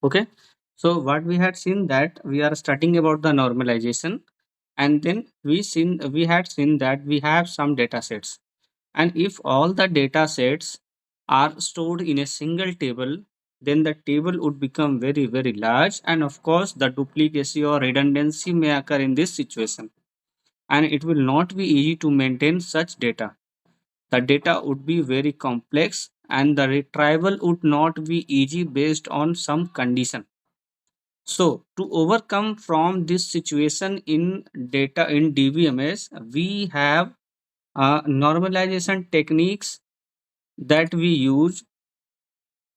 Okay, so what we had seen that we are studying about the normalization, and then we had seen that we have some data sets, and if all the data sets are stored in a single table, then the table would become very very large, and of course the duplicacy or redundancy may occur in this situation, and it will not be easy to maintain such data. The data would be very complex, and the retrieval would not be easy based on some condition. So to overcome from this situation in data in DBMS, we have normalization techniques that we use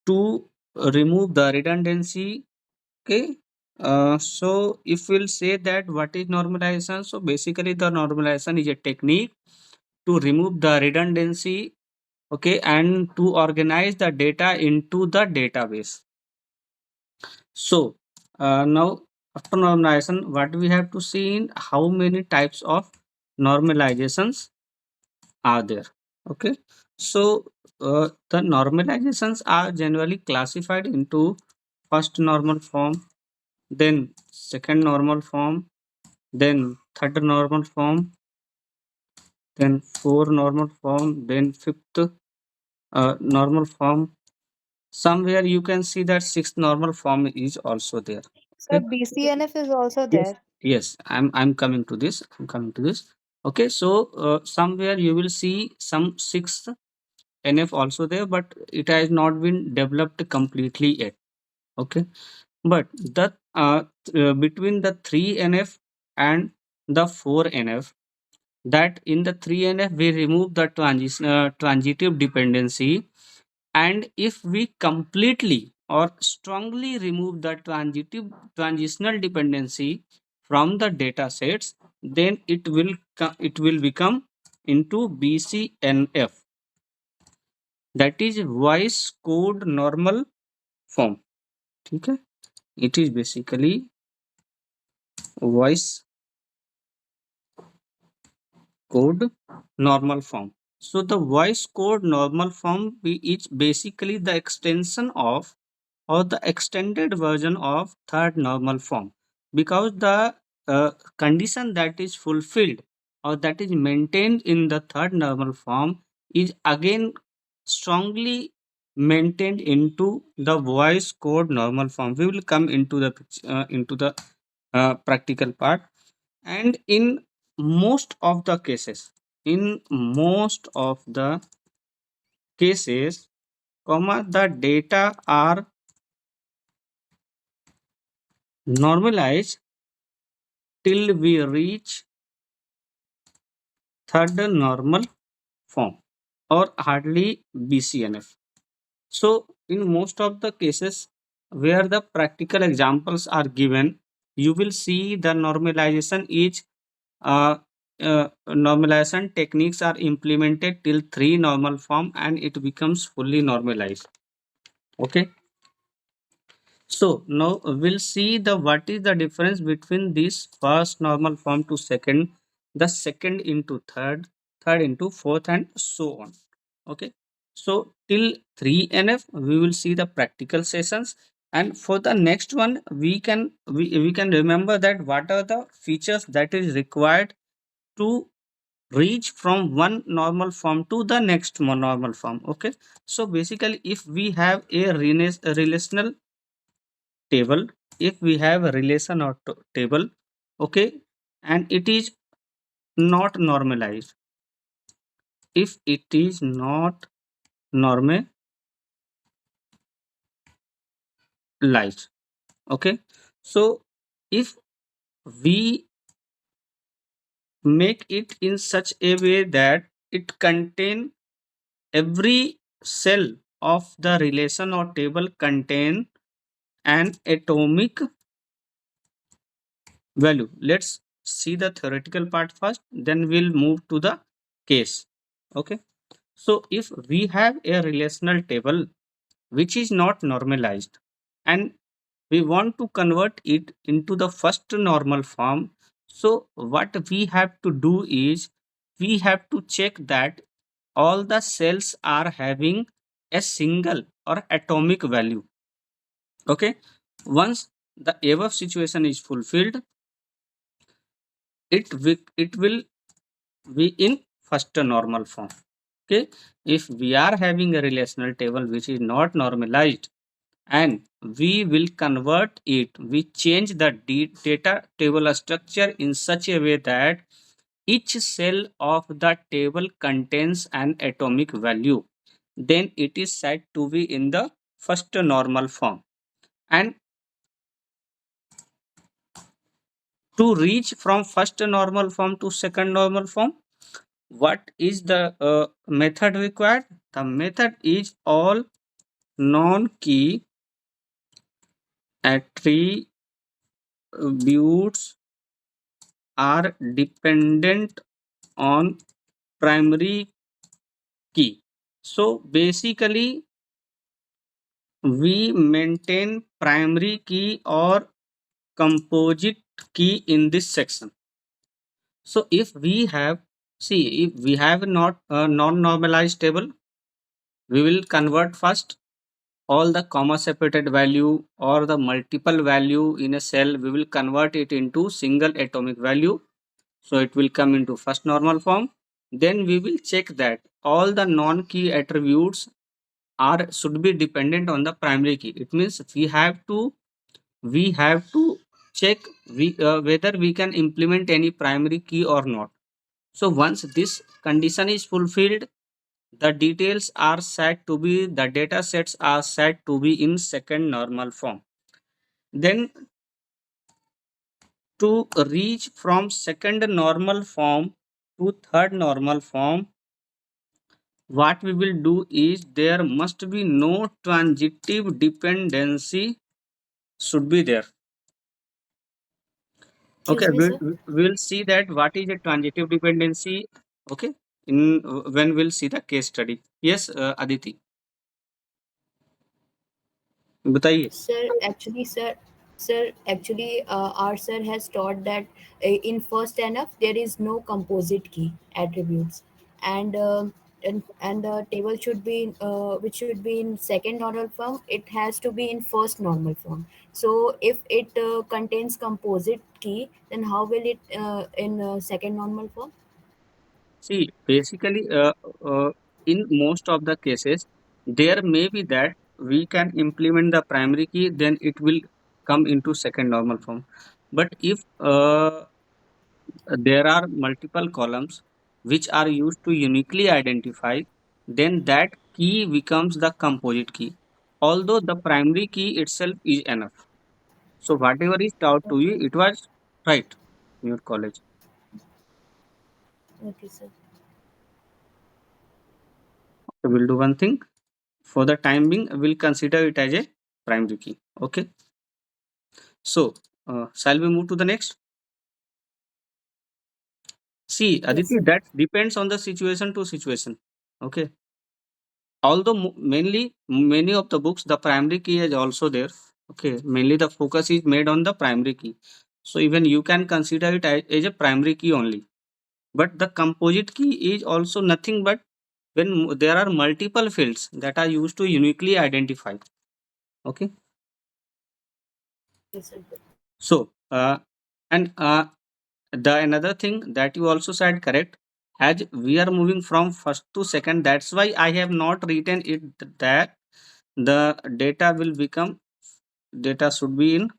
to remove the redundancy. Okay. So if we'll say that what is normalization, so basically the normalization is a technique to remove the redundancy, okay, and to organize the data into the database. So now after normalization, what we have to see in how many types of normalizations are there. Okay, so the normalizations are generally classified into first normal form, then second normal form, then third normal form, then four normal form, then fifth normal form. Somewhere you can see that sixth normal form is also there. So Okay. BCNF is also Yes. there. Yes, I'm coming to this. I'm coming to this. Okay, so somewhere you will see some sixth NF also there, but it has not been developed completely yet. Okay, but the between the 3 NF and the 4 NF, that in the 3 NF we remove the transitive dependency, and if we completely or strongly remove the transitional dependency from the data sets, then it will become into BCNF, that is voice code normal form. Okay, it is basically voice code normal form. So the voice code normal form is basically the extension of or the extended version of third normal form, because the condition that is fulfilled or that is maintained in the third normal form is again strongly maintained into the voice code normal form. We will come into the practical part. And most of the cases in most of the cases, comma, the data are normalized till we reach third normal form or hardly BCNF. So, in most of the cases where the practical examples are given, you will see the uh, normalization techniques are implemented till three normal form and it becomes fully normalized. Okay. So now we'll see the what is the difference between this first normal form to second, the second into third, third into fourth, and so on. Okay. So till 3 NF we will see the practical sessions, and for the next one we can remember that what are the features that is required to reach from one normal form to the next normal form. Okay. So basically if we have a relational table, if we have a relation or table, okay, and it is not normalized, if it is not normalized, okay, so if we make it in such a way that it contain every cell of the relation or table contain an atomic value. Let's see the theoretical part first, then we'll move to the case. Okay. So if we have a relational table which is not normalized and we want to convert it into the first normal form, so what we have to do is we have to check that all the cells are having a single or atomic value. Okay. Once the above situation is fulfilled, it will be in first normal form. Okay, if we are having a relational table which is not normalized, and we will convert it, we change the data table structure in such a way that each cell of the table contains an atomic value, then it is said to be in the first normal form. And to reach from first normal form to second normal form, what is the method required? The method is all non-key attributes are dependent on primary key. So basically, we maintain primary key or composite key in this section. So if we have, see, if we have not a non-normalized table, we will convert first all the comma separated value or the multiple value in a cell, we will convert it into single atomic value. So it will come into first normal form. Then we will check that all the non-key attributes are should be dependent on the primary key. It means we have to check whether we can implement any primary key or not. So once this condition is fulfilled, the details are said to be the data sets are said to be in second normal form. Then to reach from second normal form to third normal form, what we will do is there must be no transitive dependency should be there. Okay, Excuse me, sir. we'll see that what is a transitive dependency. Okay, in when we'll see the case study. Yes, Aditi, बताइए. Sir, our sir has taught that in first NF there is no composite key attributes, and and the table should be which should be in second normal form. It has to be in first normal form. So if it contains composite key, then how will it in second normal form? See, basically, in most of the cases, there may be that we can implement the primary key, then it will come into second normal form. But if there are multiple columns which are used to uniquely identify, then that key becomes the composite key. Although the primary key itself is enough. So whatever is taught to you, Okay, it was right in your college. okay, sir. So we'll do one thing. For the time being, we'll consider it as a primary key. Okay. So shall we move to the next? See, Yes, Aditi, sir. that depends on the situation to situation. Okay. Although mainly many of the books, the primary key is also there. Okay. Mainly the focus is made on the primary key. So even you can consider it as a primary key only. But the composite key is also nothing but when there are multiple fields that are used to uniquely identify. Okay. Yes, sir. So and the another thing that you also said correct, as we are moving from first to second, that's why I have not written it that the data will become data should be in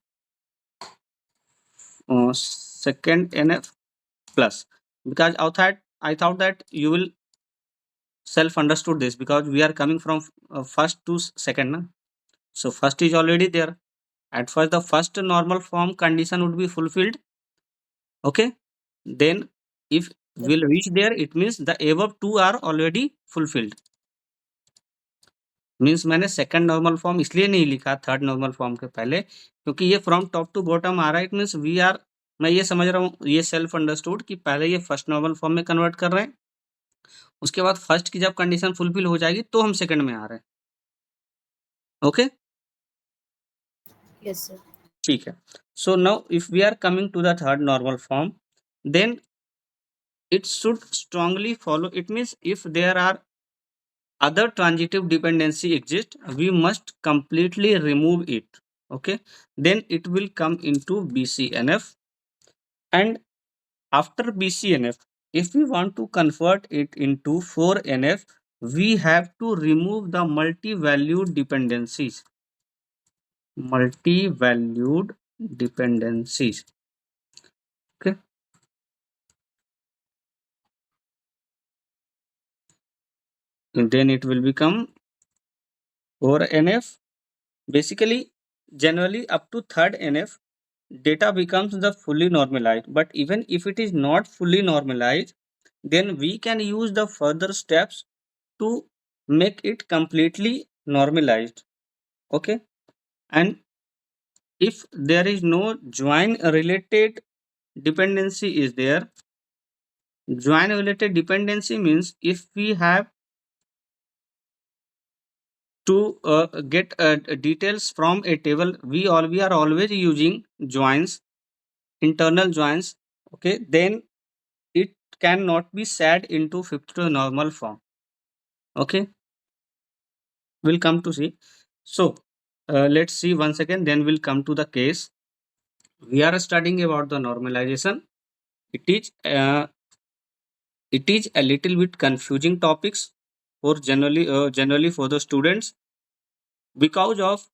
second NF plus, because I thought that you will self understood this because we are coming from first to second na? So first is already there. At first the first normal form condition would be fulfilled. Okay, then if Yes, we'll sir. reach there, it means the above two are already fulfilled. Means मैंने second normal form इसलिए नहीं लिखा third normal form के पहले क्योंकि ये from top to bottom आ रहा है. इट मीन्स वी आर मैं ये समझ रहा हूँ ये सेल्फ अंडरस्टूड कि पहले ये फर्स्ट नॉर्मल फॉर्म में कन्वर्ट कर रहे हैं, उसके बाद फर्स्ट की जब कंडीशन फुलफिल हो जाएगी तो हम सेकंड में आ रहे हैं. Okay, Yes, sir. ठीक है. So now if we are coming to the third normal form, then it should strongly follow. It means if there are other transitive dependency exist, we must completely remove it. Okay, then it will come into BCNF. And after BCNF, if we want to convert it into 4NF, we have to remove the multi-valued dependencies. Multi-valued dependencies. Okay, and then it will become 4NF. Basically, generally up to third NF, data becomes the fully normalized. But even if it is not fully normalized, then we can use the further steps to make it completely normalized. Okay, and if there is no join related dependency is there, join related dependency means if we have to get details from a table, we are always using joins, internal joins. Okay, then it cannot be set into fifth to normal form. Okay, we'll come to see. So let's see once again, then we'll come to the case. We are studying about the normalization. It is uh, it is a little bit confusing topics for generally for the students, because of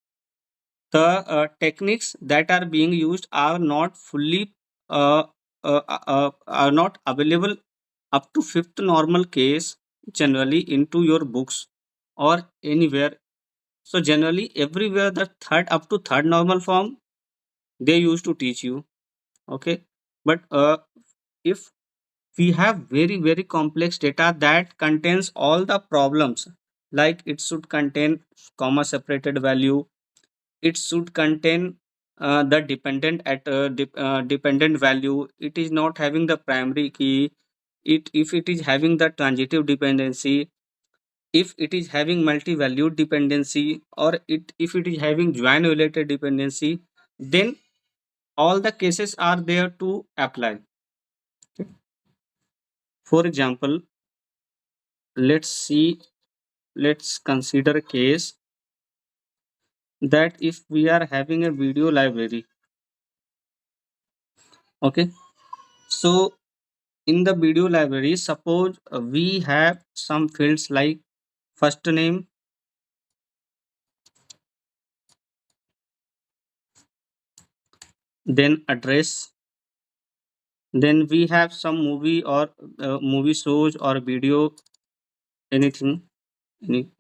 the techniques that are being used are not fully uh, are not available up to fifth normal case generally into your books or anywhere. So generally everywhere the third up to third normal form they used to teach you. Okay, but if we have very complex data that contains all the problems, like it should contain comma separated value, it should contain the dependent value, it is not having the primary key, it if it is having the transitive dependency, if it is having multi-valued dependency, or it if it is having join related dependency, then all the cases are there to apply. For example, let's see, let's consider a case that if we are having a video library. Okay, so in the video library, suppose we have some fields like first name, then address, then we have some movie or movie shows or video, anything, any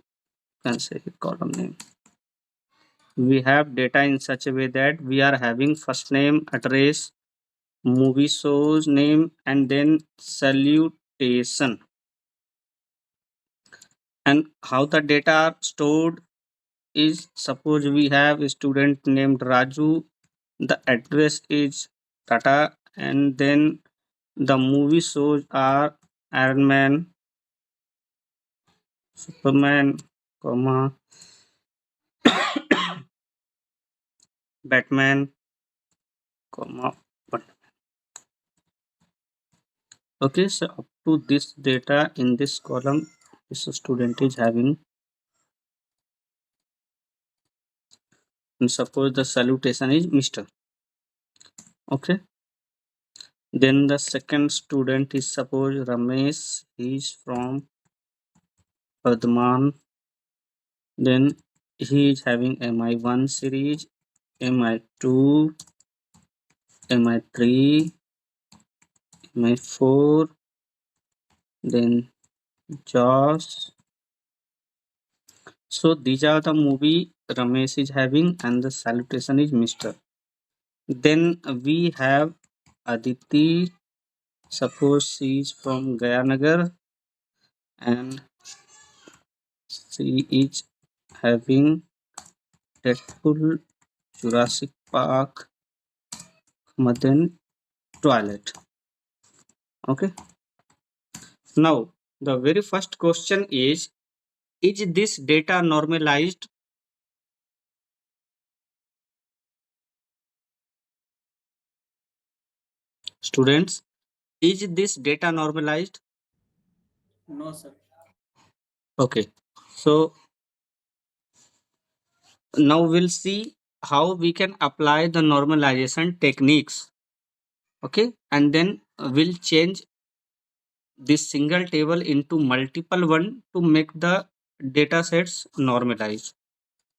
can say column name. We have data in such a way that we are having first name, address, movie shows name, and then salutation. And how the data are stored is, suppose we have a student named Raju, the address is Tata, and then the movie shows are Iron Man, Superman, comma, Batman, comma. But okay, so up to this data in this column, this student is having, and suppose the salutation is Mr. Okay, then the second student is suppose Ramesh, he is from Padman, then he is having MI1 series, MI2, MI3, MI4, then Josh. So these are the movie Ramesh is having, and the salutation is Mr. Then we have Aditi. Suppose she is from Gayanagar and she is having Deadpool, Jurassic Park, Madan, Twilight. Okay. Now the very first question is this data normalized? Students, is this data normalized? No, sir. Okay. So now we'll see how we can apply the normalization techniques. Okay, and then we'll change this single table into multiple one to make the data sets normalized.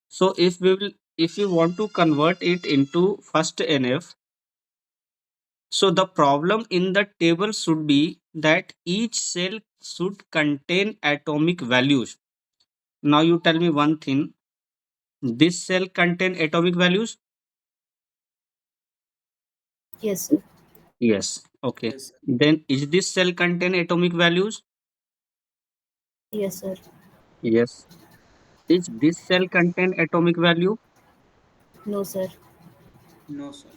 So if you want to convert it into first NF, so the problem in the table should be that each cell should contain atomic values. Now you tell me one thing. This cell contain atomic values? Yes, sir. Yes. Okay. Yes, sir. Then is this cell contain atomic values? Yes, sir. Yes. Is this cell contain atomic value? No, sir. No, sir.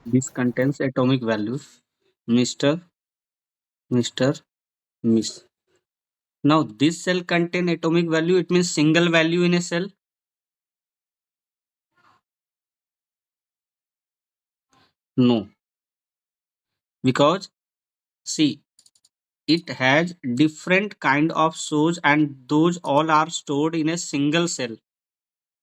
This contains atomic values. Mr. Mr. Miss. Now this cell contain atomic value. It means single value in a cell. No, because see, it has different kind of shows and those all are stored in a single cell.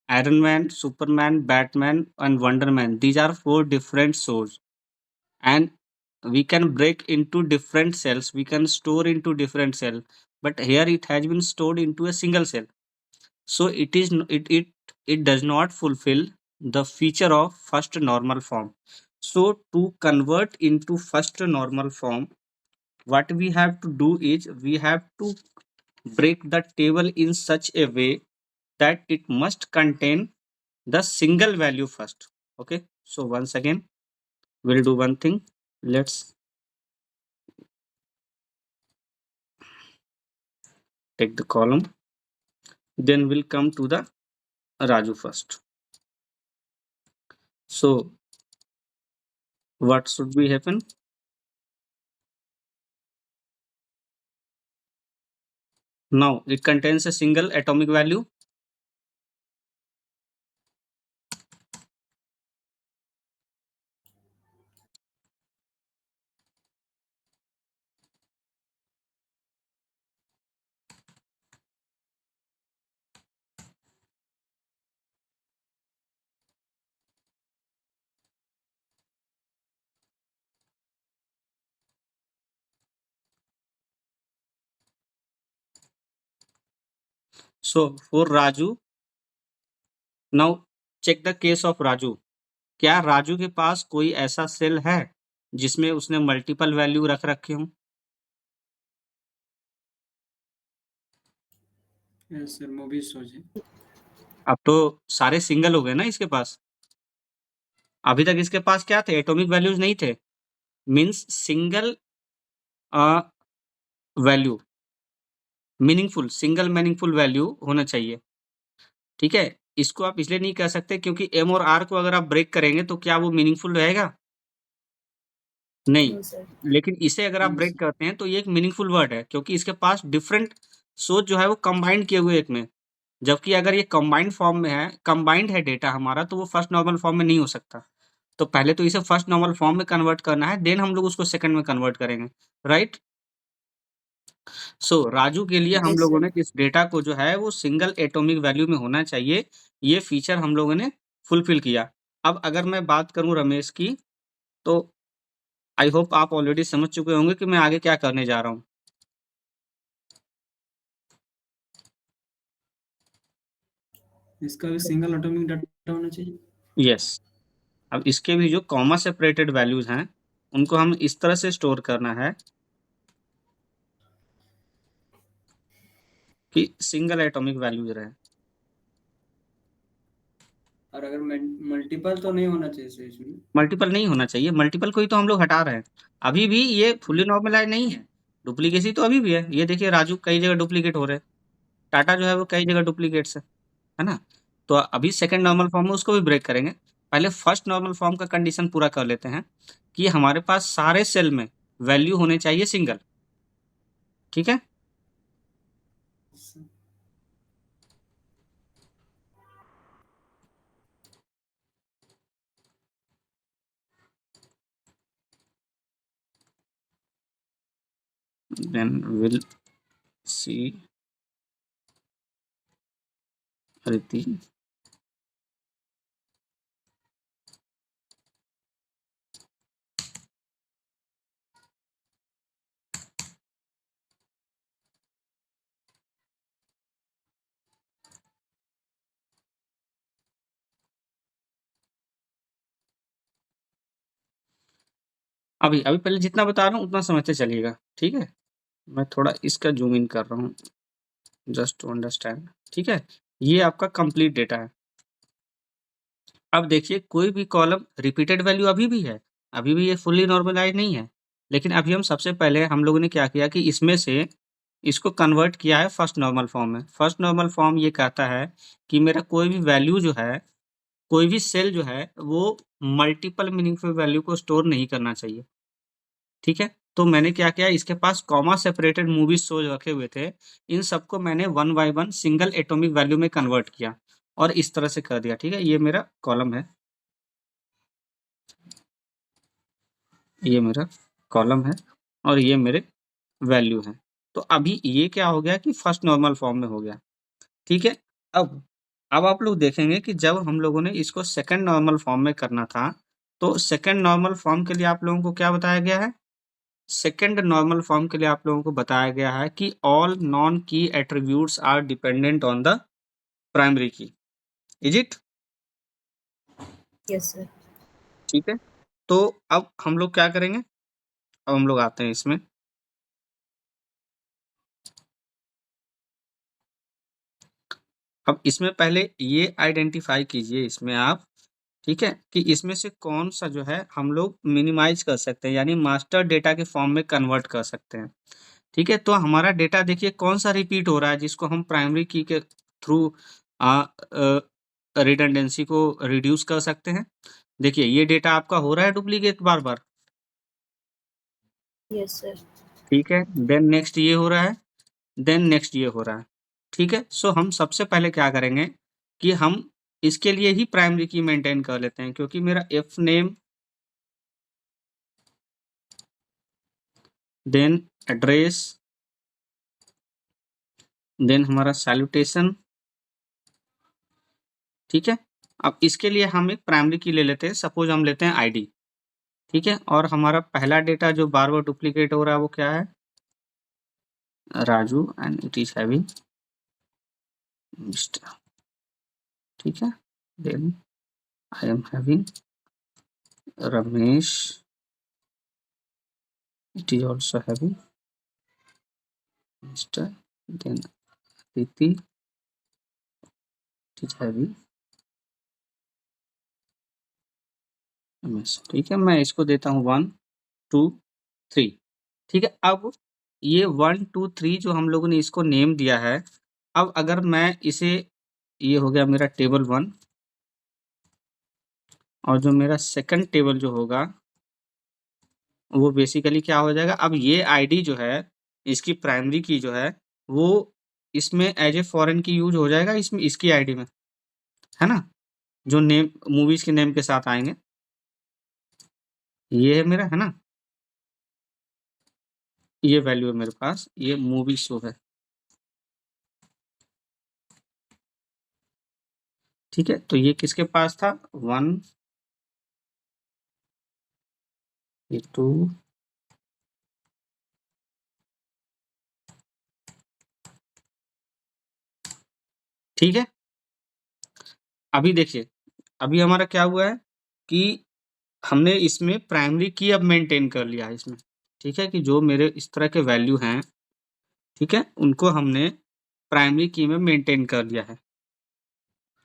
Iron Man, Superman, Batman, and Wonder Man. These are four different shows, and we can break into different cells. We can store into different cell, but here it has been stored into a single cell. So it does not fulfill the feature of first normal form. So to convert into first normal form, what we have to do is we have to break the table in such a way that it must contain the single value first. Okay, so once again we'll do one thing. Let's take the column, then we'll come to the Raju first. So what should be happen? Now it contains a single atomic value. So for Raju, now check the case of Raju. क्या राजू के पास कोई ऐसा cell है जिसमें उसने multiple value रख रखे हों? Yes, sir. Movie shows है. अब तो सारे सिंगल हो गए ना इसके पास. अभी तक इसके पास क्या थे? एटॉमिक वैल्यूज नहीं थे. Means single value, meaningful, single meaningful value होना चाहिए. ठीक है, इसको आप इसलिए नहीं कह सकते क्योंकि एम और आर को अगर आप ब्रेक करेंगे तो क्या वो मीनिंगफुल रहेगा? नहीं. No, sir. लेकिन इसे अगर आप No, ब्रेक sir. करते हैं तो ये एक मीनिंगफुल वर्ड है क्योंकि इसके पास डिफरेंट सोच जो है वो कंबाइंड किए हुए एक में. जबकि अगर ये कंबाइंड फॉर्म में है, कंबाइंड है डेटा हमारा, तो वो फर्स्ट नॉर्मल फॉर्म में नहीं हो सकता. तो पहले तो इसे फर्स्ट नॉर्मल फॉर्म में कन्वर्ट करना है, देन हम लोग उसको सेकंड में कन्वर्ट करेंगे. राइट? सो राजू के लिए हम Yes, लोगों sir. ने इस डेटा को जो है वो सिंगल एटॉमिक वैल्यू में होना चाहिए. ये फीचर हम लोगों ने फुलफिल किया. अब अगर मैं बात करूं रमेश की, तो आई होप आप ऑलरेडी समझ चुके होंगे कि मैं आगे क्या करने जा रहा हूं. इसका भी सिंगल ऑटोमिक डाटा होना चाहिए. यस. अब इसके भी जो कॉमा सेपरेटेड वैल्यूज हैं उनको हम इस तरह से स्टोर करना है कि सिंगल एटॉमिक वैल्यूज रहे. और अगर मल्टीपल तो नहीं होना चाहिए सर इसमें. मल्टीपल नहीं होना चाहिए. मल्टीपल को ही तो हम लोग हटा रहे हैं. अभी भी ये फुल्ली नॉर्मलाइज नहीं है. डुप्लीकेसी तो अभी भी है. ये देखिए राजू कई जगह डुप्लीकेट हो रहे हैं. टाटा जो है वो कई जगह डुप्लीकेट्स है ना? तो अभी सेकंड नॉर्मल फॉर्म में उसको भी ब्रेक करेंगे. पहले फर्स्ट नॉर्मल फॉर्म का कंडीशन पूरा कर लेते हैं कि हमारे पास सारे सेल में वैल्यू होने चाहिए सिंगल. ठीक है? Then we'll see रिति। अभी अभी पहले जितना बता रहा हूँ उतना समझते चलिएगा, ठीक है? मैं थोड़ा इसका ज़ूम इन कर रहा हूँ जस्ट टू अंडरस्टैंड, ठीक है? ये आपका कंप्लीट डेटा है। अब देखिए कोई भी कॉलम रिपीटेड वैल्यू अभी भी है, अभी भी ये फुल्ली नॉर्मलाइज़ नहीं है। लेकिन अभी हम सबसे पहले हम लोगों ने क्या किया कि इसमें से इसको कन्वर्ट किया है फर्स्ट नॉर्मल फॉर्म में। फर्स्ट नॉर्मल फॉर्म ये कहता है कि मेरा कोई भी वैल्यू जो है, कोई भी सेल जो है वो मल्टीपल मीनिंगफुल वैल्यू को स्टोर नहीं करना चाहिए, ठीक है? तो मैंने क्या किया, इसके पास कॉमा सेपरेटेड मूवी शोज रखे हुए थे, इन सबको मैंने one by one single atomic value में कन्वर्ट किया और इस तरह से कर दिया, ठीक है? ये मेरा कॉलम है, ये मेरा कॉलम है और ये मेरे वैल्यू हैं। तो अभी ये क्या हो गया कि फर्स्ट नॉर्मल फॉर्म में हो गया, ठीक है? अब आप लोग देखेंगे कि जब हम लोगों ने इसको सेकंड नॉर्मल फॉर्म में करना था, तो सेकंड नॉर्मल फॉर्म के लिए आप लोगों को क्या बताया गया है? सेकंड नॉर्मल फॉर्म के लिए आप लोगों को बताया गया है कि all non key attributes are dependent on the primary key. Is it? Yes, sir. ठीक है। तो अब हम लोग क्या करेंगे, अब हम लोग आते हैं इसमें। अब इसमें पहले ये आइडेंटिफाई कीजिए इसमें आप, ठीक है, कि इसमें से कौन सा जो है हम लोग मिनिमाइज कर सकते हैं, यानी मास्टर डेटा के फॉर्म में कन्वर्ट कर सकते हैं, ठीक है? तो हमारा डेटा देखिए कौन सा रिपीट हो रहा है जिसको हम प्राइमरी की के थ्रू रिडंडेंसी को रिड्यूस कर सकते हैं। देखिए ये डेटा आपका हो रहा है डुप्लीकेट बार बार, Yes, sir. ठीक है? देन नेक्स्ट ये हो रहा है, देन नेक्स्ट ये हो रहा है, ठीक है? सो हम सबसे पहले क्या करेंगे कि हम इसके लिए ही प्राइमरी की मेंटेन कर लेते हैं, क्योंकि मेरा F name, then address, then हमारा सैल्यूटेशन, ठीक है? अब इसके लिए हम एक प्राइमरी की ले लेते हैं, सपोज हम लेते हैं आईडी, ठीक है? और हमारा पहला डेटा जो बार बार डुप्लीकेट हो रहा है वो क्या है? Raju and it is having mister, ठीक है? Then I am having Ramesh, it is also having Mr. then Aditi, it is having MS, ठीक है? मैं इसको देता हूँ 1 2 3, ठीक है? अब ये 1 2 3 जो हम लोगों ने इसको नेम दिया है, अब अगर मैं इसे, ये हो गया मेरा टेबल 1 और जो मेरा सेकंड टेबल जो होगा वो बेसिकली क्या हो जाएगा, अब ये आईडी जो है इसकी प्राइमरी की जो है वो इसमें as a foreign key use हो जाएगा, इसमें इसकी आईडी में, है ना? जो नेम मूवीज के नेम के साथ आएंगे, ये है मेरा, है ना? ये वैल्यू है मेरे पास, ये मूवी शो है, ठीक है? तो ये किसके पास था? 1 ये 2 ठीक है? अभी देखिए, अभी हमारा क्या हुआ है कि हमने इसमें प्राइमरी की अब मेंटेन कर लिया है इसमें, ठीक है? कि जो मेरे इस तरह के वैल्यू हैं, ठीक है? उनको हमने प्राइमरी की में मेंटेन कर लिया है,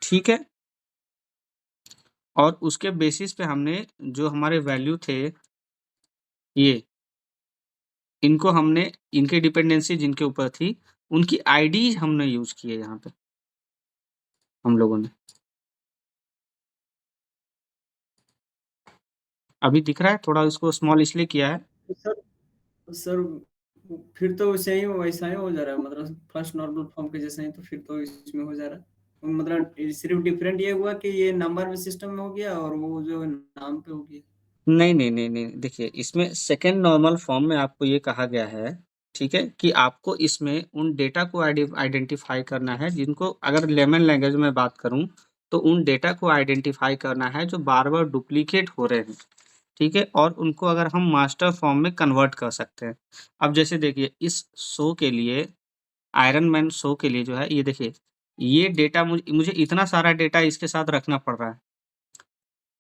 ठीक है? और उसके बेसिस पे हमने जो हमारे वैल्यू थे ये, इनको हमने, इनकी डिपेंडेंसी जिनके ऊपर थी उनकी आईडीज हमने यूज की है यहाँ पे हम लोगों ने। अभी दिख रहा है? थोड़ा इसको स्मॉल इसलिए किया है, सर सर फिर तो वैसे ही वैसा ही हो जा रहा है, मतलब फर्स्ट नॉर्मल फॉर्म के जैसा ही, तो फिर तो इसमें हो जा रहा है। मतलब सिर्फ डिफरेंट ये हुआ कि ये नंबर में सिस्टम में हो गया और वो जो नाम पे हो गया। नहीं नहीं नहीं नहीं, देखिए इसमें सेकेंड नॉर्मल फॉर्म में आपको ये कहा गया है ठीक है, कि आपको इसमें उन डेटा को आइडेंटिफाई करना है जिनको, अगर लेमन लैंग्वेज में बात करूं तो उन डेटा को आइडेंटिफाई करना है जो बार बार डुप्लीकेट हो रहे हैं। ठीक है, और उनको अगर हम मास्टर फॉर्म में कन्वर्ट कर सकते हैं। अब जैसे देखिए इस शो के लिए, आयरन मैन शो के लिए जो है, ये देखिए ये डेटा मुझे इतना सारा डेटा इसके साथ रखना पड़ रहा है।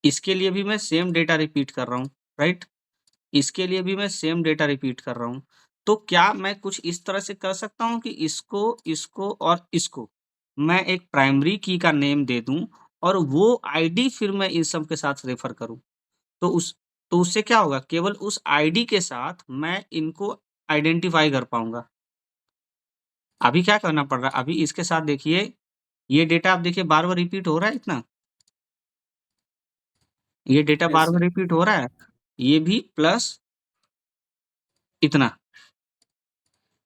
इसके लिए भी मैं सेम डेटा रिपीट कर रहा हूँ, राइट? इसके लिए भी मैं सेम डेटा रिपीट कर रहा हूँ। तो क्या मैं कुछ इस तरह से कर सकता हूँ कि इसको, इसको और इसको मैं एक प्राइमरी की का नेम दे दूँ और वो आईडी फिर मैं इन सब के साथ रेफर करूँ। तो उससे क्या होगा, केवल उस आईडी के साथ मैं इनको आइडेंटिफाई कर पाऊँगा। अभी क्या करना पड़ रहा है, अभी इसके साथ देखिए ये डेटा आप देखिए बार-बार रिपीट हो रहा है इतना। ये डेटा यस बार-बार सर। रिपीट हो रहा है। ये भी प्लस इतना।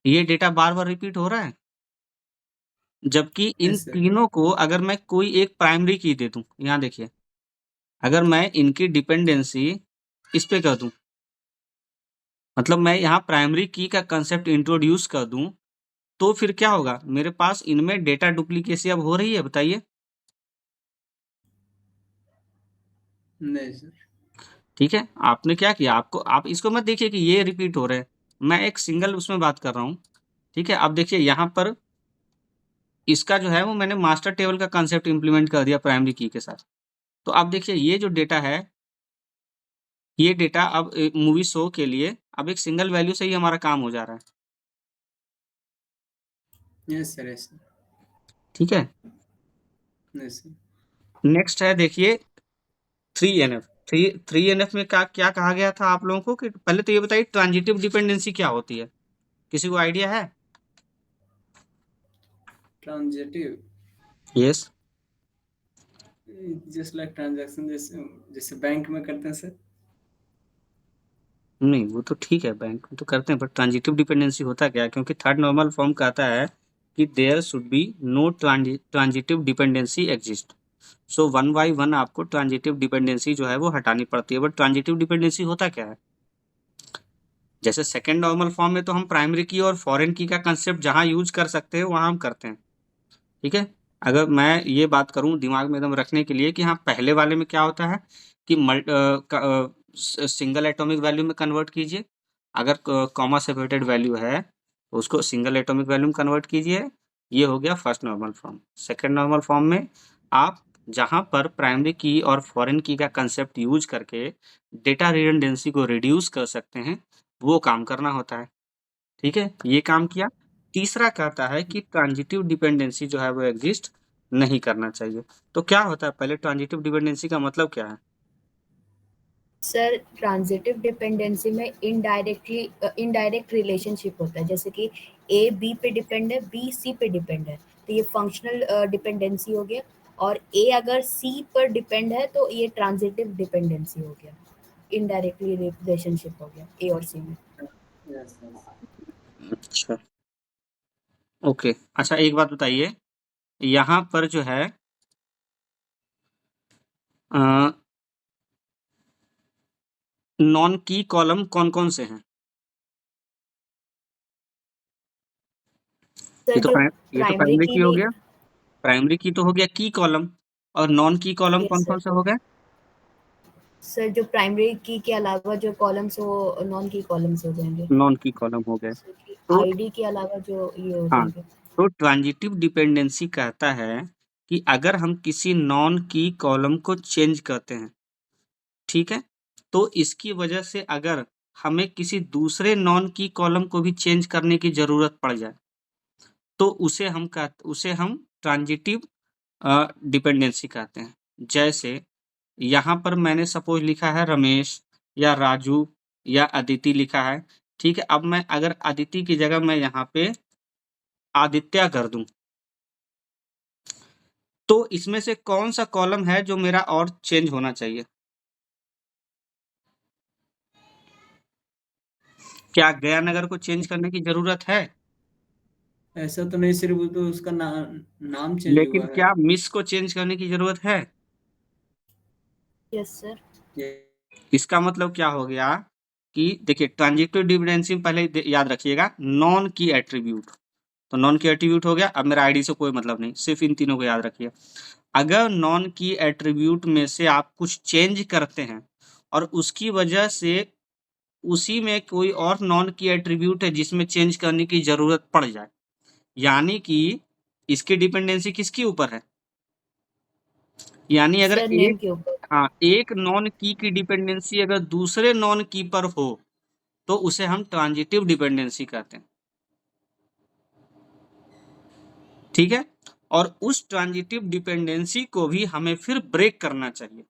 ये डेटा बार-बार रिपीट हो रहा है। जबकि इन यस सर। तीनों को अगर मैं कोई एक प्राइमरी की दे दूँ, यहाँ देखिए, अगर मैं इनकी डिपेंडेंसी इस पे कर दूँ, मतलब मैं यहाँ प्राइमरी की का कांसेप्ट इंट्रोड्यूस कर दूँ, तो फिर क्या होगा? मेरे पास इनमें डेटा डुप्लीकेसी अब हो रही है, बताइए? नहीं सर। ठीक है, आपने क्या किया, आप इसको मत देखिए कि ये रिपीट हो रहे हैं। मैं एक सिंगल उसमें बात कर रहा हूँ। ठीक है, अब देखिए यहाँ पर इसका जो है वो मैंने मास्टर टेबल का कांसेप्ट इम्प्लीमेंट कर दिया प्राइमरी की के साथ। तो अब देखिए ये जो डेटा है, ये डेटा अब मूवी शो के लिए अब एक सिंगल वैल्यू से ही हमारा काम हो जा रहा है। Yes sir. Yes sir. ठीक है, यस सर। नेक्स्ट है देखिए 3NF। 3NF में क्या कहा गया था आप लोगों को, कि पहले तो ये बताइए ट्रांजिटिव डिपेंडेंसी क्या होती है, किसी को आइडिया है? Transitive yes. Just like transaction, जैसे जैसे बैंक में करते हैं सर। नहीं, वो तो ठीक है, बैंक में तो करते हैं, बट ट्रांजिटिव डिपेंडेंसी होता क्या है? क्योंकि थर्ड नॉर्मल फॉर्म कहता है कि there should be no transitive dependency exist. So one by one आपको ट्रांजिटिव डिपेंडेंसी जो है वो हटानी पड़ती है। बट ट्रांजिटिव डिपेंडेंसी होता क्या है? जैसे सेकेंड नॉर्मल फॉर्म में तो हम प्राइमरी की और फॉरेन की का कंसेप्ट जहाँ यूज कर सकते हैं वहाँ हम करते हैं। ठीक है, अगर मैं ये बात करूँ दिमाग में एकदम रखने के लिए कि हाँ पहले वाले में क्या होता है कि सिंगल एटॉमिक वैल्यू में कन्वर्ट कीजिए, अगर कॉमा सेपरेटेड वैल्यू है तो उसको सिंगल एटॉमिक वैल्यू में कन्वर्ट कीजिए। ये हो गया first normal form. Second normal form में आप जहाँ पर प्राइमरी की और फॉरेन की का कंसेप्ट यूज करके डेटा रिडंडेंसी को रिड्यूस कर सकते हैं, वो काम करना होता है। ठीक है, ये काम किया। तीसरा कहता है कि ट्रांजिटिव डिपेंडेंसी जो है वो एग्जिस्ट नहीं करना चाहिए। तो क्या होता है, पहले ट्रांजिटिव डिपेंडेंसी का मतलब क्या है? सर ट्रांजिटिव डिपेंडेंसी में इनडायरेक्ट रिलेशनशिप होता है, जैसे कि ए बी पे डिपेंड है, बी सी पे डिपेंड है, तो ये फंक्शनल डिपेंडेंसी हो गया। और ए अगर सी पर डिपेंड है तो ये ट्रांजिटिव डिपेंडेंसी हो गया, इनडायरेक्टली रिलेशनशिप हो गया ए और सी में। Yes yes. अच्छा, ओके। अच्छा एक बात बताइए, यहाँ पर जो है नॉन की कॉलम कौन कौन से हैं? सर जो ये तो प्राइमरी प्राइमरी की की हो नहीं। गया। प्राइमरी की तो हो गया की कॉलम, और नॉन की कॉलम यस कौन सर। कौन से हो गए? सर जो प्राइमरी की के अलावा जो कॉलम्स वो नॉन की कॉलम्स हो जाएंगे, नॉन की कॉलम हो गए। जैसे कि तो आईडी के अलावा जो ये हो हाँ, जाएंगे। तो ट्रांजिटिव डिपेंडेंसी कहता है कि अगर हम किसी नॉन की कॉलम को चेंज करते हैं, ठीक है, तो इसकी वजह से अगर हमें किसी दूसरे नॉन की कॉलम को भी चेंज करने की जरूरत पड़ जाए, तो उसे हम ट्रांजिटिव डिपेंडेंसी कहते हैं। जैसे यहाँ पर मैंने सपोज लिखा है रमेश या राजू या अदिति लिखा है। ठीक है, अब मैं अगर अदिति की जगह मैं यहाँ पे आदित्य कर दूं, तो इसमें से कौन सा कॉलम है जो मेरा और चेंज होना चाहिए? क्या गयानगर को चेंज करने की जरूरत है? ऐसा तो नहीं, सिर्फ वो तो उसका नाम चेंज लेकिन हुआ है। क्या मिस को चेंज करने की जरूरत है? Yes sir. ये इसका मतलब क्या हो गया कि देखिए ट्रांजिटिव डिपेंडेंसी में पहले याद रखिएगा नॉन की एट्रीब्यूट, तो नॉन की एट्रीब्यूट हो गया। अब मेरा आईडी से कोई मतलब नहीं, सिर्फ इन तीनों को याद रखिए। अगर नॉन की एट्रीब्यूट में से आप कुछ चेंज करते हैं और उसकी वजह से उसी में कोई और नॉन की एट्रीब्यूट है जिसमें चेंज करने की जरूरत पड़ जाए, यानी कि इसकी डिपेंडेंसी किसके ऊपर है, यानी अगर सर नेम एक के ऊपर। एक नॉन की डिपेंडेंसी अगर दूसरे नॉन की पर हो तो उसे हम ट्रांजिटिव डिपेंडेंसी कहते हैं, ठीक है। और उस ट्रांजिटिव डिपेंडेंसी को भी हमें फिर ब्रेक करना चाहिए।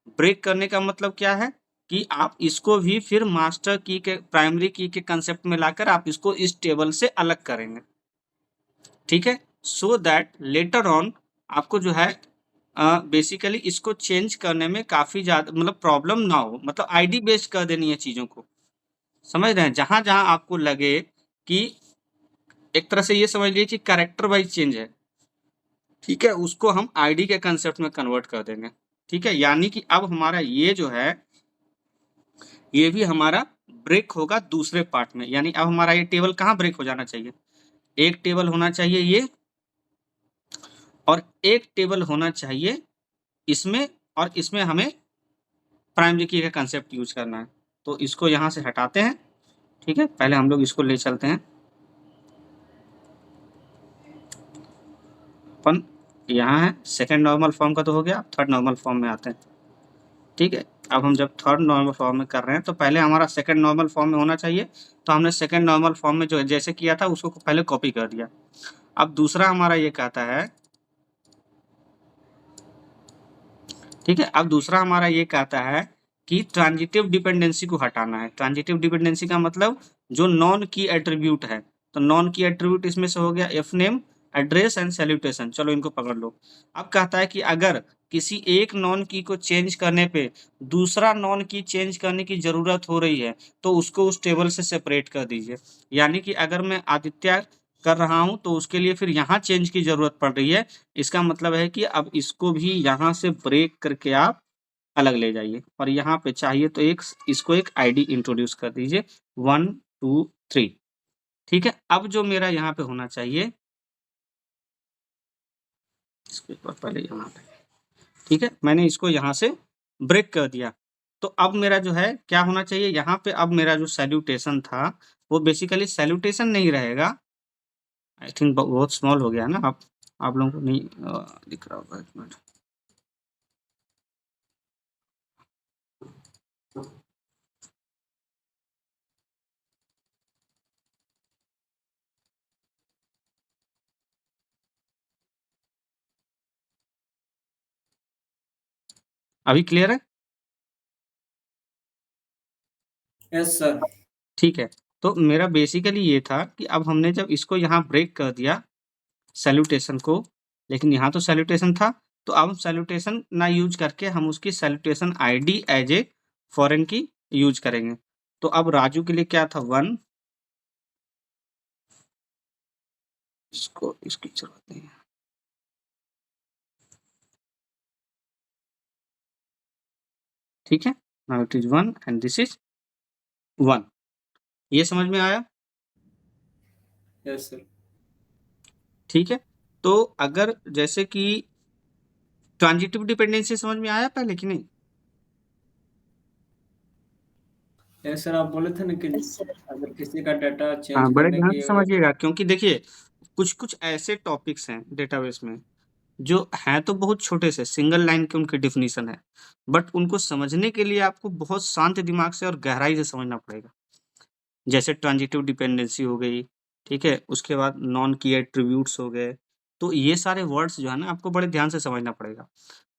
ब्रेक करने का मतलब क्या है कि आप इसको भी फिर मास्टर की के प्राइमरी की के कंसेप्ट में लाकर आप इसको इस टेबल से अलग करेंगे, ठीक है। सो दैट लेटर ऑन आपको जो है बेसिकली इसको चेंज करने में काफी ज्यादा मतलब प्रॉब्लम ना हो, मतलब आईडी बेस्ड कर देनी है चीजों को, समझ रहे हैं। जहां जहां आपको लगे कि एक तरह से ये समझ लीजिए कि कैरेक्टर वाइज चेंज है, ठीक है, उसको हम आईडी के कंसेप्ट में कन्वर्ट कर देंगे, ठीक है। यानी कि अब हमारा ये जो है ये भी हमारा ब्रेक होगा दूसरे पार्ट में, यानी अब हमारा ये टेबल कहाँ ब्रेक हो जाना चाहिए, एक टेबल होना चाहिए ये और एक टेबल होना चाहिए इसमें, और इसमें हमें प्राइमरी की का कंसेप्ट यूज करना है। तो इसको यहाँ से हटाते हैं, ठीक है। पहले हम लोग इसको ले चलते हैं अपन, यहाँ है सेकेंड नॉर्मल फॉर्म का तो हो गया, थर्ड नॉर्मल फॉर्म में आते हैं, ठीक है। अब हम जब थर्ड नॉर्मल फॉर्म में कर रहे हैं तो पहले हमारा सेकंड नॉर्मल फॉर्म में होना चाहिए, तो हमने सेकंड नॉर्मल फॉर्म में जो जैसे किया था उसको पहले कॉपी कर दिया। अब दूसरा हमारा ये कहता है, ठीक है, अब दूसरा हमारा ये कहता है कि ट्रांजिटिव डिपेंडेंसी को हटाना है। ट्रांजिटिव डिपेंडेंसी का मतलब जो नॉन की एट्रीब्यूट है, तो नॉन की एट्रीब्यूट इसमें से हो गया F name, address and salutation, चलो इनको पकड़ लो। अब कहता है कि अगर किसी एक नॉन की को चेंज करने पे दूसरा नॉन की चेंज करने की जरूरत हो रही है तो उसको उस टेबल से सेपरेट कर दीजिए। यानी कि अगर मैं आदित्य कर रहा हूं तो उसके लिए फिर यहाँ चेंज की जरूरत पड़ रही है, इसका मतलब है कि अब इसको भी यहाँ से ब्रेक करके आप अलग ले जाइए और यहाँ पे चाहिए तो इसको एक आईडी इंट्रोड्यूस कर दीजिए 1 2 3, ठीक है। अब जो मेरा यहाँ पे होना चाहिए इसको एक बार पहले यहाँ पे, ठीक है, मैंने इसको यहाँ से ब्रेक कर दिया। तो अब मेरा जो है क्या होना चाहिए यहाँ पे, अब मेरा जो सैल्यूटेशन था वो बेसिकली सैल्यूटेशन नहीं रहेगा, आई थिंक बहुत स्मॉल हो गया ना, आप लोगों को नहीं दिख रहा होगा, एक मिनट। अभी क्लियर है? Yes sir. ठीक है। तो मेरा बेसिकली ये था कि अब हमने जब इसको यहाँ ब्रेक कर दिया सैल्यूटेशन को, लेकिन यहाँ तो सैल्यूटेशन था, तो अब सैल्यूटेशन ना यूज करके हम उसकी salutation ID as a foreign key use करेंगे। तो अब राजू के लिए क्या था 1, इसको इसकी जरूरत नहीं है, ठीक है। Now it is 1 and this is 1, ये समझ में आया? Yes sir. ठीक है। तो अगर जैसे कि ट्रांजिटिव डिपेंडेंसी समझ में आया पहले कि नहीं? यस सर, आप बोले थे ना कि यस सर। अगर किसी का डाटा हाँ, चेंज बड़े करने ध्यान की से अगर समझिएगा क्योंकि देखिए कुछ कुछ ऐसे टॉपिक्स हैं डेटाबेस में जो हैं तो बहुत छोटे से सिंगल लाइन के उनके डिफिनीशन है, बट उनको समझने के लिए आपको बहुत शांत दिमाग से और गहराई से समझना पड़ेगा। जैसे ट्रांजिटिव डिपेंडेंसी हो गई, ठीक है, उसके बाद नॉन की एट्रीब्यूट्स हो गए, तो ये सारे वर्ड्स जो है ना आपको बड़े ध्यान से समझना पड़ेगा।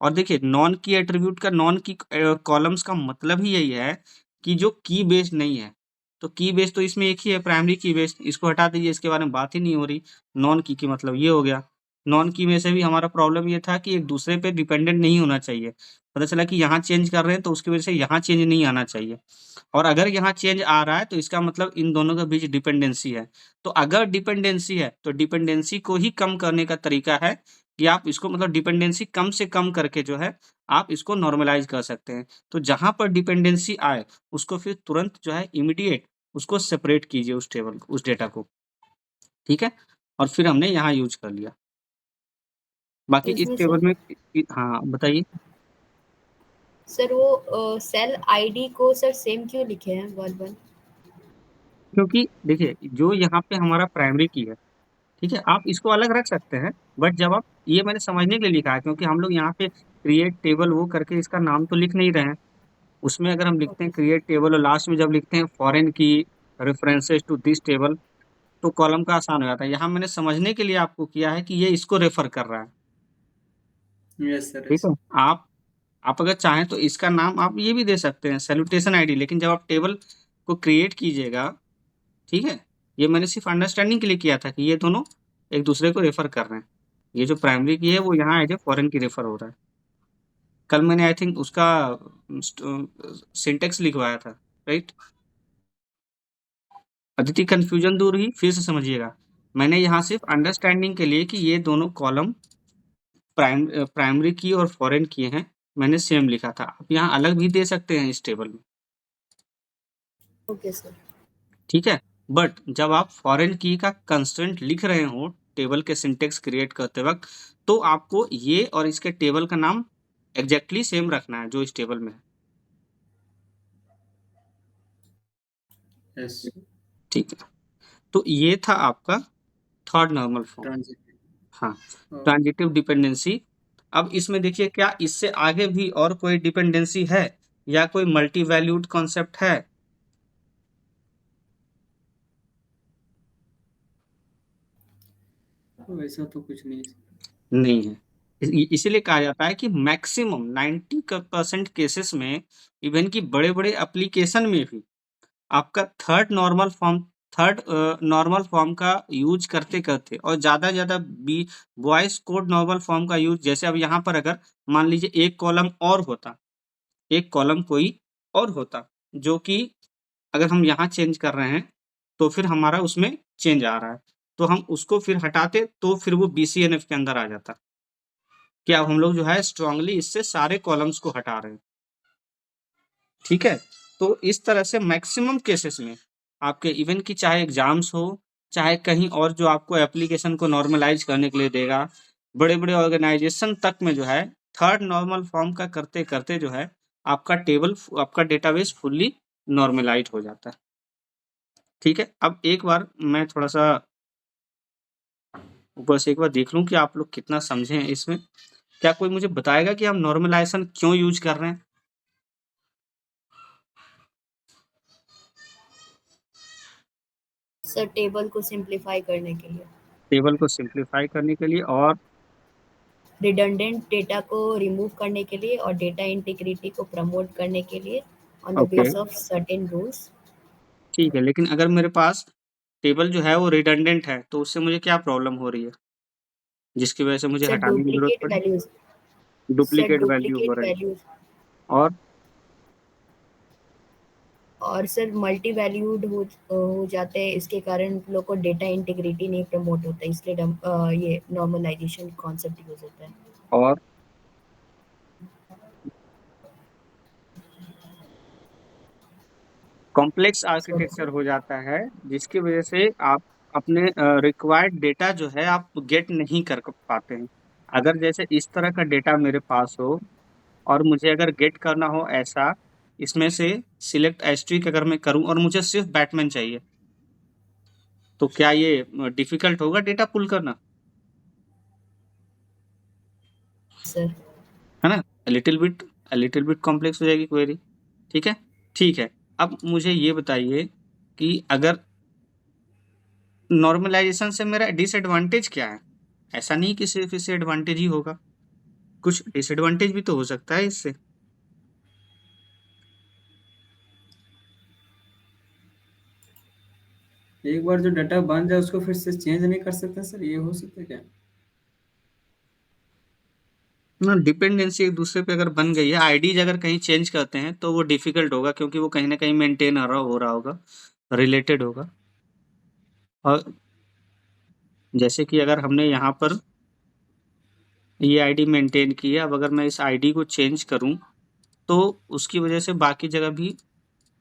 और देखिए नॉन की एट्रीब्यूट का नॉन की कॉलम्स का मतलब ही यही है कि जो की बेस्ड नहीं है, तो की बेस्ड तो इसमें एक ही है प्राइमरी की बेस्ड, इसको हटा दीजिए, इसके बारे में बात ही नहीं हो रही। नॉन की मतलब ये हो गया। नॉन की में से भी हमारा प्रॉब्लम ये था कि एक दूसरे पे डिपेंडेंट नहीं होना चाहिए, पता चला कि यहाँ चेंज कर रहे हैं तो उसकी वजह से यहाँ चेंज नहीं आना चाहिए, और अगर यहाँ चेंज आ रहा है तो इसका मतलब इन दोनों के बीच डिपेंडेंसी है। तो अगर डिपेंडेंसी है तो डिपेंडेंसी को ही कम करने का तरीका है कि आप इसको मतलब डिपेंडेंसी कम से कम करके जो है आप इसको नॉर्मलाइज़ कर सकते हैं। तो जहाँ पर डिपेंडेंसी आए, उसको फिर तुरंत जो है इमीडिएट उसको सेपरेट कीजिए उस टेबल को, उस डेटा को, ठीक है? और फिर हमने यहाँ यूज़ कर लिया। बाकी इस इसमें टेबल सर में हाँ, बताइए? सर वो सेल आईडी को सर सेम क्यों लिखे हैं 1-1? क्योंकि देखिए, जो यहाँ पे हमारा प्राइमरी की है, ठीक है? आप इसको अलग रख सकते हैं, बट जब आप ये मैंने समझने के लिए लिखा है क्योंकि हम लोग यहाँ पे क्रिएट टेबल वो करके इसका नाम तो लिख नहीं रहे हैं। उसमें अगर हम लिखते ओके हैं सर। क्रिएट टेबल और लास्ट में जब लिखते हैं फॉरेन की रेफरेंसेस टू दिस टेबल, तो कॉलम का आसान हो जाता है। यहाँ मैंने समझने के लिए आपको किया है कि ये इसको रेफर कर रहा है, यस सर, ठीक यस। है? आप अगर चाहें तो इसका नाम आप ये भी दे सकते हैं सैल्यूटेशन आईडी, लेकिन जब आप टेबल को क्रिएट कीजिएगा, ठीक है? ये मैंने सिर्फ अंडरस्टैंडिंग के लिए किया था कि ये दोनों एक दूसरे को रेफर कर रहे हैं। ये जो प्राइमरी की है वो यहाँ एज ए फॉरेन की रेफर हो रहा है। कल मैंने आई थिंक उसका सिंटेक्स लिखवाया था, राइट? अदिति, कंफ्यूजन दूर हुई? फिर से समझिएगा। मैंने यहाँ सिर्फ अंडरस्टैंडिंग के लिए कि ये दोनों कॉलम प्राइमरी की और फॉरेन की हैं, मैंने सेम लिखा था। आप यहाँ अलग भी दे सकते हैं इस टेबल में, ओके सर। ठीक है? बट जब आप फॉरेन की का कंस्ट्रेंट लिख रहे हो टेबल के सिंटेक्स क्रिएट करते वक्त, तो आपको ये और इसके टेबल का नाम एग्जैक्टली सेम रखना है जो इस टेबल में है, यस। ठीक है? तो ये था आपका थर्ड नॉर्मल फॉर्म। ट्रांजिटिव। हाँ, ट्रांजिटिव डिपेंडेंसी। अब इसमें देखिए, क्या इससे आगे भी और कोई डिपेंडेंसी है या कोई मल्टी वैल्यूड कॉन्सेप्ट है? वैसा तो कुछ नहीं है। नहीं है। इसीलिए कहा जाता है कि मैक्सिमम 90% केसेस में, इवन कि बड़े-बड़े एप्लीकेशन में भी आपका थर्ड नॉर्मल फॉर्म का यूज करते-करते और ज़्यादा Boyce Codd normal form का यूज, जैसे अब यहाँ पर अगर मान लीजिए एक कॉलम और होता, एक कॉलम कोई और होता, जो कि अगर हम यहाँ चेंज कर रहे हैं, तो फिर हमारा उसमें चेंज आ रहा है, तो हम उसको फिर हटाते, तो फिर वो बीसीएनएफ के अंदर आ जाता, कि अब हम लोग जो है स्ट्रांगली इससे सारे कॉलम्स को हटा रहे हैं, ठीक है? तो इस तरह से मैक्सिमम केसेस में आपके इवन की चाहे एग्ज़ाम्स हो, चाहे कहीं और जो आपको एप्लीकेशन को नॉर्मलाइज़ करने के लिए देगा, बड़े-बड़े ऑर्गेनाइज़ेशन तक में जो है थर्ड नॉर्मल फॉर्म का करते-करते जो है आपका डेटाबेस फुल्ली नॉर्मलाइज़ हो जाता है, ठीक है? अब एक बार मैं थोड़ा-सा ऊपर से एक बार देख लूँ कि आप लोग कितना समझे हैं इसमें। क्या कोई मुझे बताएगा कि हम नॉर्मलाइज़ेशन क्यों यूज़ कर रहे हैं? सर टेबल को सिंप्लीफाई करने के लिए, टेबल को सिम्प्लीफाई करने के लिए और रिडंडेंट डेटा को रिमूव करने के लिए और डेटा इंटीग्रिटी को प्रमोट करने के लिए on the okay, base of certain rules. ठीक है, लेकिन अगर मेरे पास टेबल जो है वो रिडंडेंट है, तो उससे मुझे क्या प्रॉब्लम हो रही है, जिसकी वजह से मुझे सर हटाने की ज़रूरत डुप्लीकेट पड़ी? वैल्यूज, सर डुप्लीकेट वैल्यू हो डुप्लीकेट रही है वैल्यूज और और सर मल्टी वैल्यूड हो जाते हैं, इसके कारण लोग को डेटा इंटीग्रिटी नहीं प्रमोट होता है, इसलिए ये नॉर्मलाइजेशन कॉन्सेप्ट यूज होता है। और कॉम्प्लेक्स सॉरी आर्किटेक्चर सर। हो जाता है, जिसकी वजह से आप अपने रिक्वायर्ड डेटा जो है आप गेट नहीं कर पाते हैं। अगर जैसे इस तरह का डेटा मेरे पास हो और मुझे अगर गेट करना हो ऐसा, इसमें से सिलेक्ट एस्ट्रिक अगर मैं करूँ और मुझे सिर्फ बैटमैन चाहिए, तो क्या ये डिफिकल्ट होगा डेटा पुल करना? सर है ना? लिटिल बिट कॉम्प्लेक्स हो जाएगी क्वेरी, ठीक है? ठीक है। अब मुझे ये बताइए कि अगर नॉर्मलाइज़ेशन से मेरा डिसएडवांटेज क्या है? ऐसा नहीं कि सिर्फ़ इससे एडवांटेज ही होगा, कुछ डिसएडवांटेज भी तो हो सकता है इससे। एक बार जो डाटा बन जाए उसको फिर से चेंज नहीं कर सकते सर, ये हो सकता है क्या? ना, डिपेंडेंसी एक दूसरे पे अगर बन गई है, आईडीज़ अगर कहीं चेंज करते हैं, तो वो डिफ़िकल्ट होगा क्योंकि वो कहीं न कहीं मेंटेन हो रहा होगा, रिलेटेड होगा। और जैसे कि अगर हमने यहाँ पर ये आईडी मेंटेन की है। अब अगर मैं इस आईडी को चेंज करूं तो उसकी वजह से बाकी जगह भी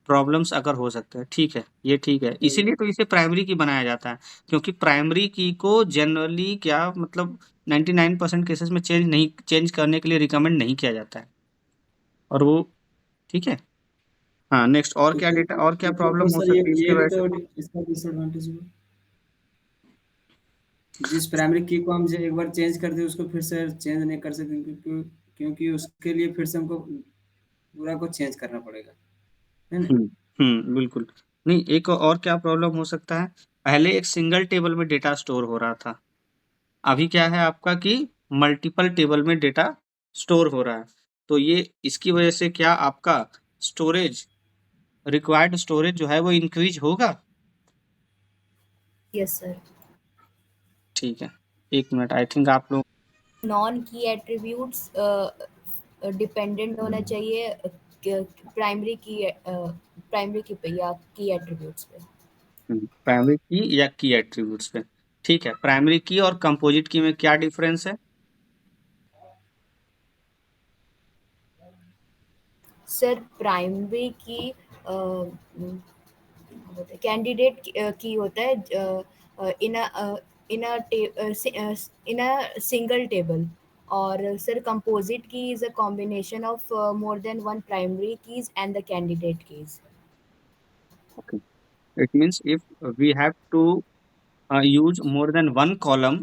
प्रॉब्लम्स अगर हो सकते हैं। ठीक है, ये ठीक है। इसीलिए तो इसे प्राइमरी की बनाया जाता है, क्योंकि प्राइमरी की को जनरली क्या मतलब 99% केसेस में चेंज करने के लिए रिकमेंड नहीं किया जाता है। और वो ठीक है। हाँ, नेक्स्ट और क्या डेटा और क्या तो प्रॉब्लम हो सर सकती है इसकी ये भी वजह से? तो इसका डिसएडवांटेज हुआ। जिस प्राइमरी की को हम जो एक बार चेंज कर दे उसको फिर से चेंज नहीं कर सकते, क्योंकि उसके लिए फिर से हमको पूरा को चेंज करना पड़ेगा, है ना? बिल्कुल। नहीं, एक और क्या प्रॉब्लम हो सकता है, पहले एक सिंगल टेबल में डेटा स्टोर हो रहा था, अभी क्या है आपका कि मल्टीपल टेबल में डेटा स्टोर हो रहा है। तो ये इसकी वजह से क्या आपका स्टोरेज रिक्वायर्ड स्टोरेज जो है वो इंक्रीज होगा? Yes sir. ठीक है, 1 मिनट, आई थिंक आप लोग नॉन की एट्रीब्यूट्स डिपेंडेंट होना चाहिए प्राइमरी की पे या की एट्रीब्यूट्स पे। प्राइमरी की या की एट्रीब्यूट्स पे। ठीक है, प्राइमरी की और कंपोजिट की में क्या डिफरेंस है? सर प्राइमरी की कैंडिडेट की होता है इन अ सिंगल टेबल, और sir composite key is a combination of more than one primary keys and the candidate keys. Okay. It means if we have to use more than one column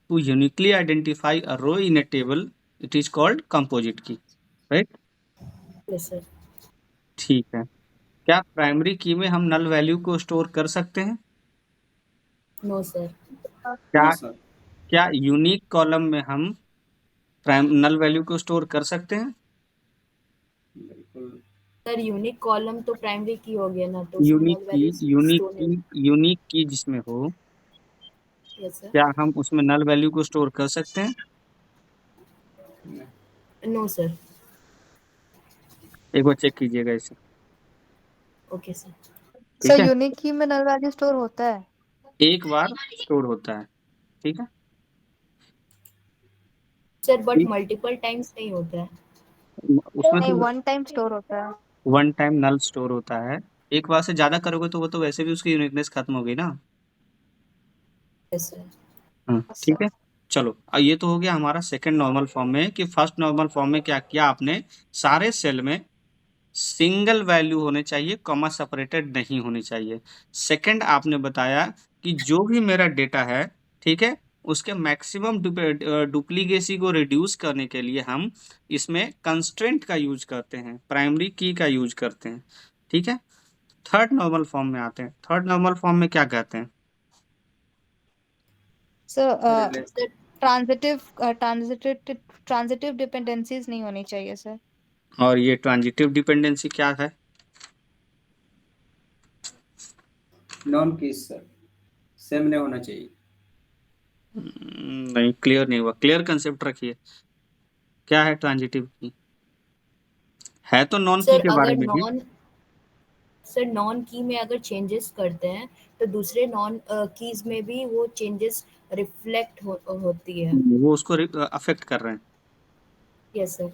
to uniquely identify a row in a table, it is called composite key, right? Yes sir. ठीक है। क्या primary की में हम null value को store कर सकते हैं? No sir. क्या नो सर। क्या यूनिक कॉलम में हम नल वैल्यू को स्टोर कर सकते हैं? बिल्कुल। सर यूनिक कॉलम तो प्राइमरी की हो गया ना, तो उसमें यूनिक नल की वैल्यू यूनिक स्टोर नहीं। की यूनिक की जिसमें हो, यस सर। क्या हम उसमें नल वैल्यू को स्टोर कर सकते हैं? No sir. एक बार चेक कीजिएगा इसे। Okay sir. ठीक सर है, यूनिक की में नल वैल्यू स्टोर होता है? एक बार स्टोर होता है। ठीक है, सर बट ठीक। मल्टीपल टाइम्स नहीं होता है। उसमें नहीं, तो वन टाइम स्टोर होता है। वन टाइम नल स्टोर होता है। एक बार से ज्यादा करोगे तो वो तो वैसे भी उसकी यूनिकनेस खत्म हो गई ना। Yes sir. ठीक है। चलो, ये तो हो गया हमारा सेकंड नॉर्मल फॉर्म में कि फर्स्ट नॉर्मल फॉर्म में क्या किया आपने, सारे सेल में सिंगल वैल्यू होने चाहिए, कॉमा सेपरेटेड नहीं होनी चाहिए। सेकंड आपने बताया कि जो भी मेरा डेटा है, ठीक है, उसके मैक्सिमम डुप्लीकेसी को रिड्यूस करने के लिए हम इसमें कंस्ट्रेंट का यूज करते हैं, प्राइमरी की का यूज करते हैं। ठीक है। थर्ड नॉर्मल फॉर्म में आते हैं। थर्ड नॉर्मल फॉर्म में क्या कहते हैं? सर सर ट्रांजिटिव डिपेंडेंसीज नहीं होनी चाहिए सर। और ये ट्रांजिटिव डिपेंडेंसी क्या है? नॉन की सर सेम नहीं होना चाहिए। नहीं, क्लियर नहीं हुआ। क्लियर कंसेप्ट रखिए, क्या है ट्रांजिटिव की? है तो नॉन की सर के बारे अगर में भी। नॉन की में अगर चेंजेस करते हैं तो दूसरे नॉन कीज में भी वो चेंजेस रिफ्लेक्ट होती है। वो उसको अफेक्ट कर रहे हैं। Yes sir.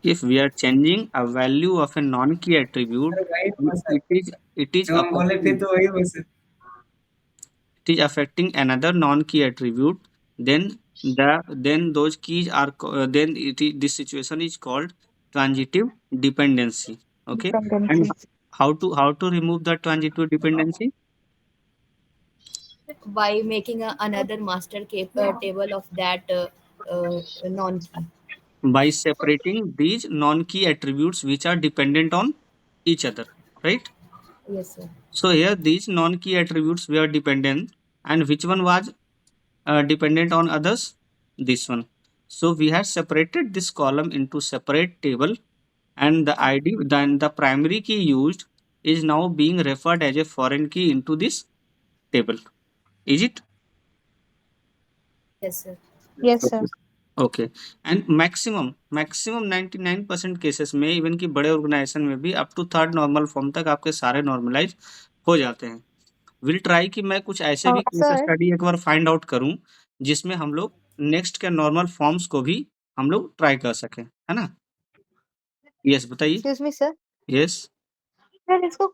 If we are changing a value of a non-key attribute, sir वही हुआ सर, it is जो हम बोले थे affecting तो वही हुआ sir. another non-key attribute, then those keys are this situation is called transitive dependency. Okay. And dependency. how to remove the transitive dependency? By making another master table of that non key. By separating these non-key attributes which are dependent on each other, right? Yes sir. So here these non-key attributes were dependent, and which one was dependent on others? This one. So we have separated this column into separate table, and the ID, then the primary key used is now being referred as a foreign key into this table. Is it? Yes sir. Yes sir. Okay. And maximum 99% cases में, even कि बड़े organisation में भी up to third normal form तक आपके सारे normalise हो जाते हैं। विल ट्राई कि मैं कुछ ऐसे भी केस सर स्टडी एक बार फाइंड आउट करूं जिसमें हम लोग नेक्स्ट के नॉर्मल फॉर्म्स को भी हम लोग ट्राई कर सकें, है ना? यस, बताइए। Excuse me sir yes. Sir इसको